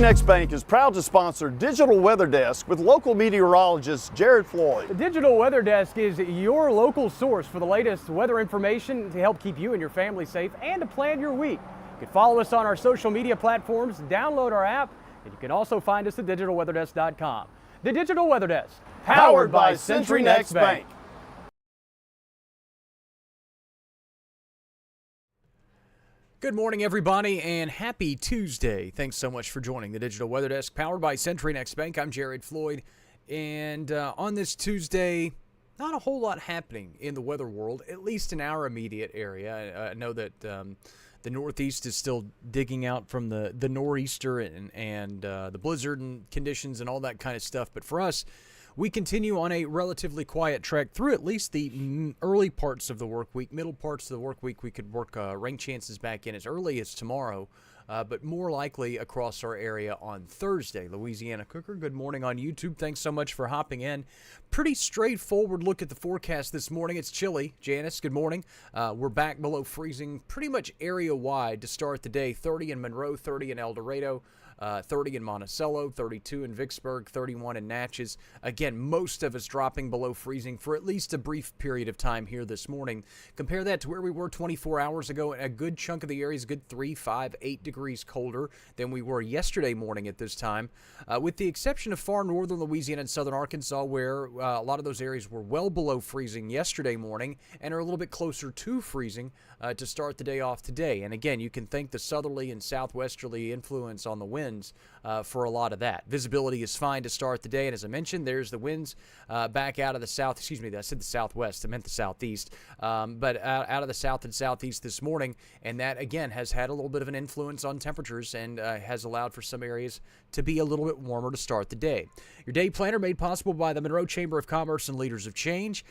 CenturyNext Bank is proud to sponsor Digital Weather Desk with local meteorologist Jared Floyd. The Digital Weather Desk is your local source for the latest weather information to help keep you and your family safe and to plan your week. You can follow us on our social media platforms, download our app, and you can also find us at digitalweatherdesk.com. The Digital Weather Desk, Powered by CenturyNext Bank. Good morning, everybody, and happy Tuesday. Thanks so much for joining the Digital Weather Desk, powered by CenturyNext Bank. I'm Jared Floyd, and on this Tuesday, not a whole lot happening in the weather world, at least in our immediate area. I know that the Northeast is still digging out from the nor'easter and the blizzard and conditions and all that kind of stuff, but for us, we continue on a relatively quiet trek through at least the early parts of the work week. Middle parts of the work week, we could work rain chances back in as early as tomorrow, but more likely across our area on Thursday. Louisiana Cooker, good morning on YouTube. Thanks so much for hopping in. Pretty straightforward look at the forecast this morning. It's chilly. Janice, good morning. We're back below freezing pretty much area-wide to start the day. 30 in Monroe, 30 in El Dorado. 30 in Monticello, 32 in Vicksburg, 31 in Natchez. Again, most of us dropping below freezing for at least a brief period of time here this morning. Compare that to where we were 24 hours ago. A good chunk of the area is a good 3, 5, 8 degrees colder than we were yesterday morning at this time, with the exception of far northern Louisiana and southern Arkansas, where a lot of those areas were well below freezing yesterday morning and are a little bit closer to freezing to start the day off today. And again, you can thank the southerly and southwesterly influence on the winds for a lot of that. Visibility is fine to start the day, and as I mentioned, there's the winds back out of the south. Excuse me, I said the southwest. I meant the southeast, but out of the south and southeast this morning, and that again has had a little bit of an influence on temperatures and has allowed for some areas to be a little bit warmer to start the day. Your day planner made possible by the Monroe Chamber of Commerce and Leaders of Change.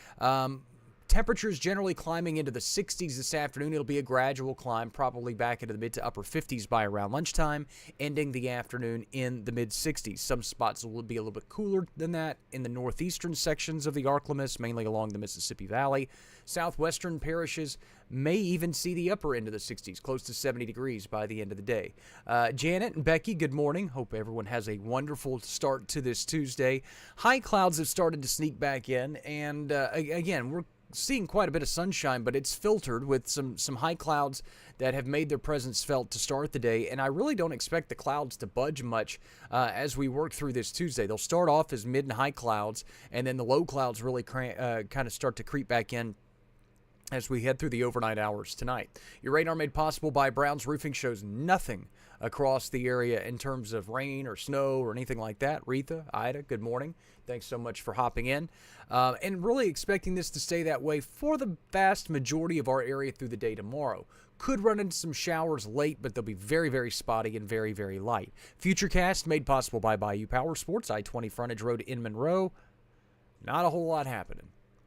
Temperatures generally climbing into the 60s this afternoon. It'll be a gradual climb, probably back into the mid to upper 50s by around lunchtime, ending the afternoon in the mid 60s. Some spots will be a little bit cooler than that in the northeastern sections of the ArkLaMiss, mainly along the Mississippi Valley. Southwestern parishes may even see the upper end of the 60s, close to 70 degrees by the end of the day. Janet and Becky, good morning. Hope everyone has a wonderful start to this Tuesday. High clouds have started to sneak back in, and again, we're seeing quite a bit of sunshine, but it's filtered with some high clouds that have made their presence felt to start the day, and I really don't expect the clouds to budge much as we work through this Tuesday. They'll start off as mid and high clouds, and then the low clouds really kind of start to creep back in as we head through the overnight hours tonight. Your radar made possible by Brown's Roofing shows nothing across the area in terms of rain or snow or anything like that. Retha, Ida, good morning. Thanks so much for hopping in. And really expecting this to stay that way for the vast majority of our area through the day tomorrow. Could run into some showers late, but they'll be very, very spotty and very, very light. Futurecast made possible by Bayou Power Sports, I-20 Frontage Road in Monroe. Not a whole lot happening.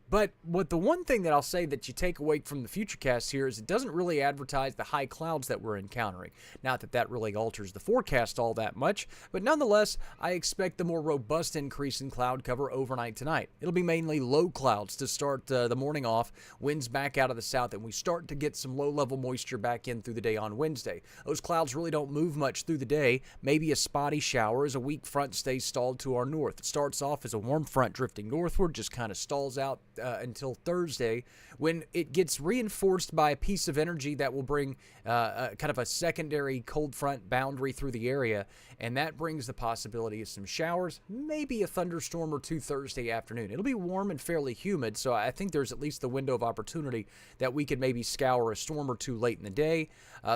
But the one thing that I'll say that you take away from the Futurecast here is it doesn't really advertise the high clouds that we're encountering. Not that that really alters the forecast all that much, but nonetheless, I expect the more robust increase in cloud cover overnight tonight. It'll be mainly low clouds to start the morning off, winds back out of the south, and we start to get some low-level moisture back in through the day on Wednesday. Those clouds really don't move much through the day. Maybe a spotty shower as a weak front stays stalled to our north. It starts off as a warm front drifting northward, just kind of stalls out until Thursday, when it gets reinforced by a piece of energy that will bring kind of a secondary cold front boundary through the area, and that brings the possibility of some showers, maybe a thunderstorm or two Thursday afternoon. It'll be warm and fairly humid, so I think there's at least the window of opportunity that we could maybe scour a storm or two late in the day.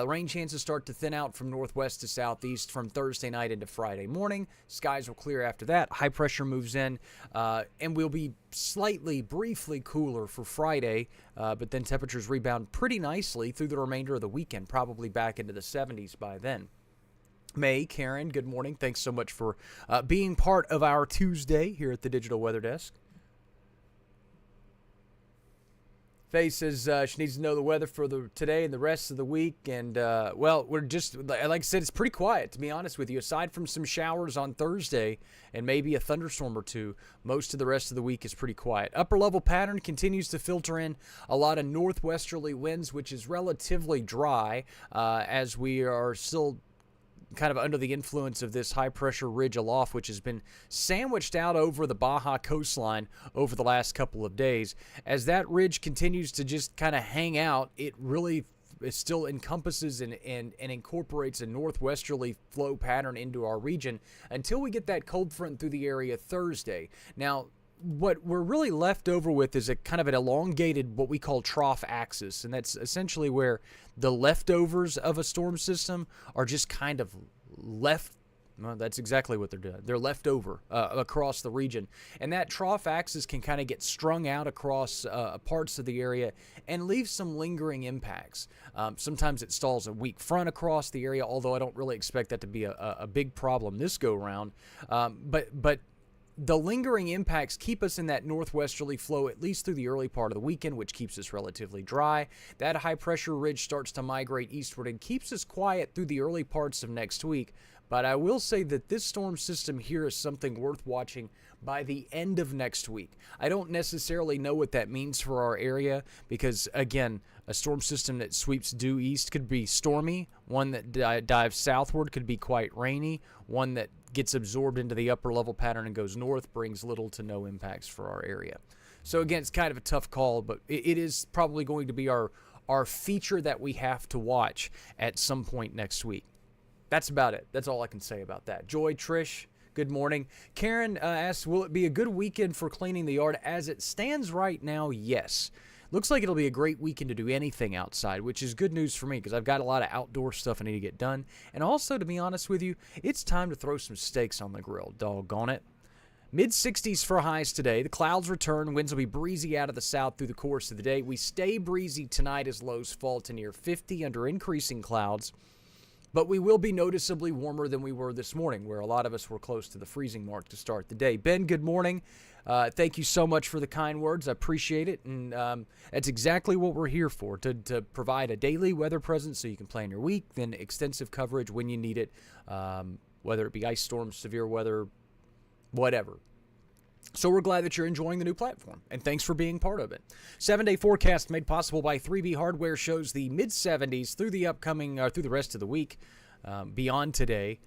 Rain chances start to thin out from northwest to southeast from Thursday night into Friday morning. Skies will clear after that. High pressure moves in, and we'll be slightly, briefly cooler for Friday, but then temperatures rebound pretty nicely through the remainder of the weekend, probably back into the 70s by then. May, Karen, good morning. Thanks so much for being part of our Tuesday here at the Digital Weather Desk. Faye says she needs to know the weather for today and the rest of the week. And, well, we're just, like I said, it's pretty quiet, to be honest with you. Aside from some showers on Thursday and maybe a thunderstorm or two, most of the rest of the week is pretty quiet. Upper level pattern continues to filter in a lot of northwesterly winds, which is relatively dry as we are still kind of under the influence of this high-pressure ridge aloft, which has been sandwiched out over the Baja coastline over the last couple of days. As that ridge continues to just kind of hang out, it really still encompasses and incorporates a northwesterly flow pattern into our region until we get that cold front through the area Thursday. Now, what we're really left over with is a kind of an elongated, what we call trough axis, and that's essentially where the leftovers of a storm system are just kind of left. Well, that's exactly what they're doing. They're left over across the region. And that trough axis can kind of get strung out across parts of the area and leave some lingering impacts. Sometimes it stalls a weak front across the area, although I don't really expect that to be a big problem this go-around. But the lingering impacts keep us in that northwesterly flow at least through the early part of the weekend, which keeps us relatively dry. That high-pressure ridge starts to migrate eastward and keeps us quiet through the early parts of next week. But I will say that this storm system here is something worth watching by the end of next week. I don't necessarily know what that means for our area because, again, a storm system that sweeps due east could be stormy. One that dives southward could be quite rainy. One that gets absorbed into the upper level pattern and goes north brings little to no impacts for our area. So, again, it's kind of a tough call, but it is probably going to be our feature that we have to watch at some point next week. That's about it. That's all I can say about that. Joy, Trish, good morning. Karen asks, will it be a good weekend for cleaning the yard? As it stands right now, yes. Looks like it'll be a great weekend to do anything outside, which is good news for me because I've got a lot of outdoor stuff I need to get done. And also, to be honest with you, it's time to throw some steaks on the grill. Doggone it. Mid-60s for highs today. The clouds return. Winds will be breezy out of the south through the course of the day. We stay breezy tonight as lows fall to near 50 under increasing clouds. But we will be noticeably warmer than we were this morning, where a lot of us were close to the freezing mark to start the day. Ben, good morning. Thank you so much for the kind words. I appreciate it. And that's exactly what we're here for, to provide a daily weather presence so you can plan your week, then extensive coverage when you need it, whether it be ice storms, severe weather, whatever. So we're glad that you're enjoying the new platform, and thanks for being part of it. 7-day forecast made possible by 3B Hardware shows the mid-70s through the rest of the week, beyond today.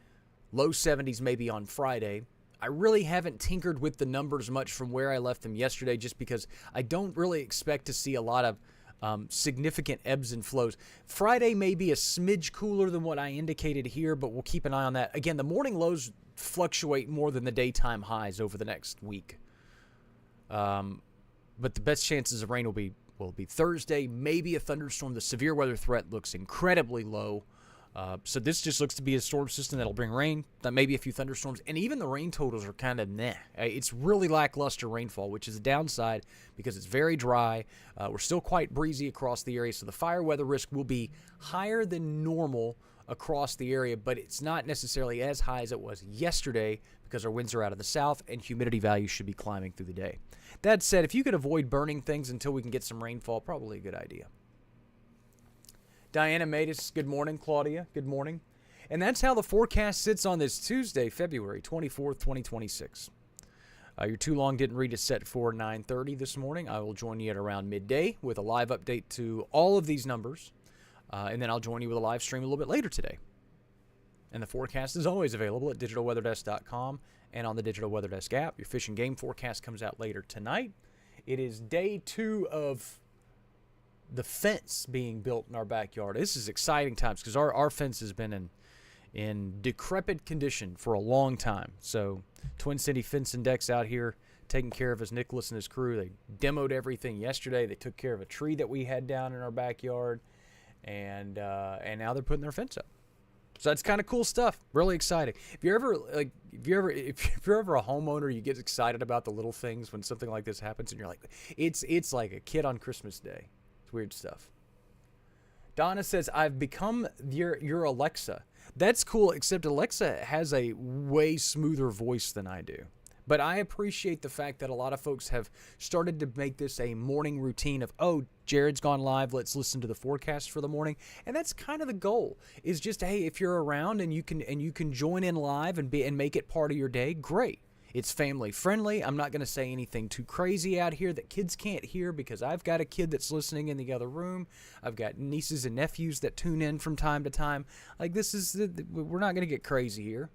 Low 70s maybe on Friday. I really haven't tinkered with the numbers much from where I left them yesterday just because I don't really expect to see a lot of significant ebbs and flows. Friday may be a smidge cooler than what I indicated here, but we'll keep an eye on that. Again, the morning lows fluctuate more than the daytime highs over the next week. But the best chances of rain will be Thursday, maybe a thunderstorm. The severe weather threat looks incredibly low. So this just looks to be a storm system that'll bring rain, maybe a few thunderstorms, and even the rain totals are kind of meh. It's really lackluster rainfall, which is a downside because it's very dry. We're still quite breezy across the area, so the fire weather risk will be higher than normal across the area, but it's not necessarily as high as it was yesterday because our winds are out of the south and humidity values should be climbing through the day. That said, if you could avoid burning things until we can get some rainfall, probably a good idea. Diana Matus, good morning. Claudia, good morning. And that's how the forecast sits on this Tuesday, February 24th, 2026. Your too long didn't read is set for 9:30 this morning. I will join you at around midday with a live update to all of these numbers. And then I'll join you with a live stream a little bit later today. And the forecast is always available at digitalweatherdesk.com and on the Digital Weather Desk app. Your fish and game forecast comes out later tonight. It is day 2 of the fence being built in our backyard. This is exciting times because our fence has been in decrepit condition for a long time. So Twin City Fence and Decks out here taking care of us, Nicholas and his crew. They demoed everything yesterday. They took care of a tree that we had down in our backyard. And now they're putting their fence up. So that's kind of cool stuff. Really exciting. If you're ever a homeowner, you get excited about the little things when something like this happens, and you're like, it's like a kid on Christmas Day. It's weird stuff. Donna says, I've become your Alexa. That's cool, except Alexa has a way smoother voice than I do. But I appreciate the fact that a lot of folks have started to make this a morning routine of, oh, Jared's gone live, let's listen to the forecast for the morning. And that's kind of the goal, is just, hey, if you're around and you can join in live and make it part of your day, great. It's family friendly. I'm not going to say anything too crazy out here that kids can't hear because I've got a kid that's listening in the other room. I've got nieces and nephews that tune in from time to time. Like, we're not going to get crazy here.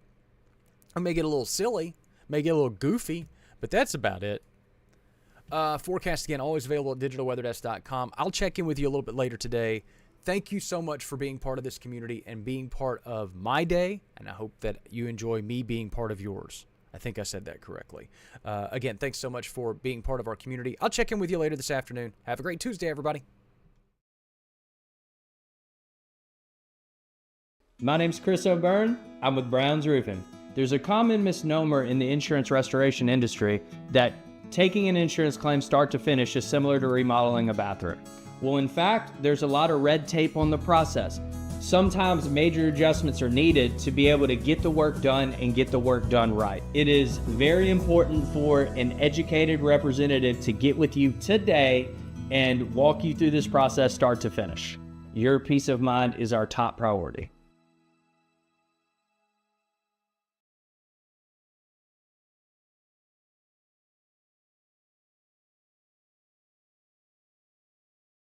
I may get a little silly, may get a little goofy, but that's about it. Forecast, again, always available at digitalweatherdesk.com. I'll check in with you a little bit later today. Thank you so much for being part of this community and being part of my day, and I hope that you enjoy me being part of yours. I think I said that correctly. Again, thanks so much for being part of our community. I'll check in with you later this afternoon. Have a great Tuesday, everybody. My name's Chris O'Byrne. I'm with Brown's Roofing. There's a common misnomer in the insurance restoration industry that taking an insurance claim start to finish is similar to remodeling a bathroom. Well, in fact, there's a lot of red tape on the process. Sometimes major adjustments are needed to be able to get the work done and get the work done right. It is very important for an educated representative to get with you today and walk you through this process start to finish. Your peace of mind is our top priority.